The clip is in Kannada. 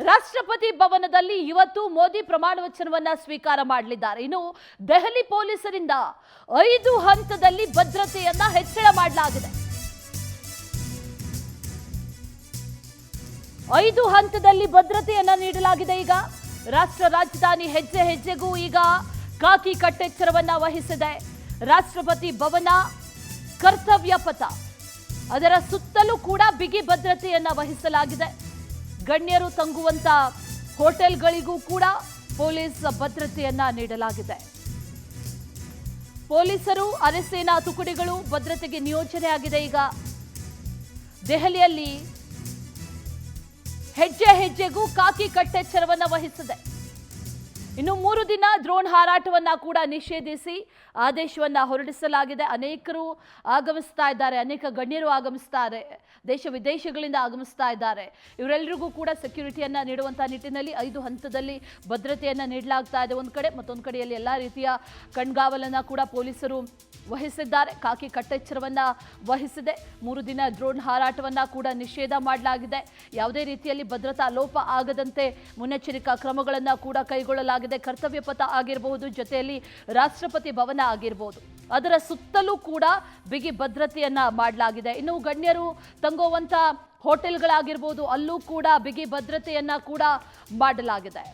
ರಾಷ್ಟ್ರಪತಿ ಭವನದಲ್ಲಿ ಇವತ್ತು ಮೋದಿ ಪ್ರಮಾಣ ವಚನವನ್ನ ಸ್ವೀಕಾರ ಮಾಡಲಿದ್ದಾರೆ. ಇನ್ನು ದೆಹಲಿ ಪೊಲೀಸರಿಂದ 5 ಹಂತದಲ್ಲಿ ಭದ್ರತೆಯನ್ನ ಹೆಚ್ಚಳ ಮಾಡಲಾಗಿದೆ. 5 ಹಂತದಲ್ಲಿ ಭದ್ರತೆಯನ್ನ ನೀಡಲಾಗಿದೆ. ಈಗ ರಾಷ್ಟ್ರ ರಾಜಧಾನಿ ಹೆಜ್ಜೆ ಹೆಜ್ಜೆಗೂ ಈಗ ಖಾಕಿ ಕಟ್ಟೆಚ್ಚರವನ್ನ ವಹಿಸಿದೆ. ರಾಷ್ಟ್ರಪತಿ ಭವನ, ಕರ್ತವ್ಯ ಪಥ, ಅದರ ಸುತ್ತಲೂ ಕೂಡ ಬಿಗಿ ಭದ್ರತೆಯನ್ನ ವಹಿಸಲಾಗಿದೆ. ಗಣ್ಯರು ತಂಗುವಂತ ಹೋಟೆಲ್ಗಳಿಗೂ ಕೂಡ ಪೊಲೀಸ್ ಭದ್ರತೆಯನ್ನ ನೀಡಲಾಗಿದೆ. ಪೊಲೀಸರು, ಅರೆಸೇನಾ ತುಕಡಿಗಳು ಭದ್ರತೆಗೆ ನಿಯೋಜನೆ ಆಗಿದೆ. ಈಗ ದೆಹಲಿಯಲ್ಲಿ ಹೆಜ್ಜೆ ಹೆಜ್ಜೆಗೂ ಖಾಕಿ ಕಟ್ಟೆಚ್ಚರವನ್ನ ವಹಿಸಿದೆ. ಇನ್ನು 3 ದಿನ ಡ್ರೋನ್ ಹಾರಾಟವನ್ನ ಕೂಡ ನಿಷೇಧಿಸಿ ಆದೇಶವನ್ನ ಹೊರಡಿಸಲಾಗಿದೆ. ಅನೇಕರು ಆಗಮಿಸ್ತಾ ಇದ್ದಾರೆ, ಅನೇಕ ಗಣ್ಯರು ಆಗಮಿಸ್ತಾರೆ, ದೇಶ ವಿದೇಶಗಳಿಂದ ಆಗಮಿಸ್ತಾ ಇದ್ದಾರೆ. ಇವರೆಲ್ಲರಿಗೂ ಕೂಡ ಸೆಕ್ಯೂರಿಟಿಯನ್ನ ನೀಡುವಂತಹ ನಿಟ್ಟಿನಲ್ಲಿ 5 ಹಂತದಲ್ಲಿ ಭದ್ರತೆಯನ್ನ ನೀಡಲಾಗ್ತಾ ಇದೆ. ಒಂದು ಕಡೆ, ಮತ್ತೊಂದು ಕಡೆಯಲ್ಲಿ ಎಲ್ಲಾ ರೀತಿಯ ಕಣ್ಗಾವಲನ್ನ ಕೂಡ ಪೊಲೀಸರು ವಹಿಸಿದ್ದಾರೆ. ಖಾಕಿ ಕಟ್ಟೆಚ್ಚರವನ್ನ ವಹಿಸಿದೆ. 3 ದಿನ ಡ್ರೋನ್ ಹಾರಾಟವನ್ನ ಕೂಡ ನಿಷೇಧ ಮಾಡಲಾಗಿದೆ. ಯಾವುದೇ ರೀತಿಯಲ್ಲಿ ಭದ್ರತಾ ಲೋಪ ಆಗದಂತೆ ಮುನ್ನೆಚ್ಚರಿಕಾ ಕ್ರಮಗಳನ್ನ ಕೂಡ ಕೈಗೊಳ್ಳಲಾಗಿದೆ. ಕರ್ತವ್ಯ ಪಥ ಆಗಿರಬಹುದು, ಜೊತೆಯಲ್ಲಿ ರಾಷ್ಟ್ರಪತಿ ಭವನ ಆಗಿರಬಹುದು, ಅದರ ಸುತ್ತಲೂ ಕೂಡ ಬಿಗಿ ಭದ್ರತೆಯನ್ನ ಮಾಡಲಾಗಿದೆ. ಇನ್ನು ಗಣ್ಯರು ತಂಗುವಂತ ಹೋಟೆಲ್ಗಳಾಗಿರ್ಬೋದು, ಅಲ್ಲೂ ಕೂಡ ಬಿಗಿ ಭದ್ರತೆಯನ್ನ ಕೂಡ ಮಾಡಲಾಗಿದೆ.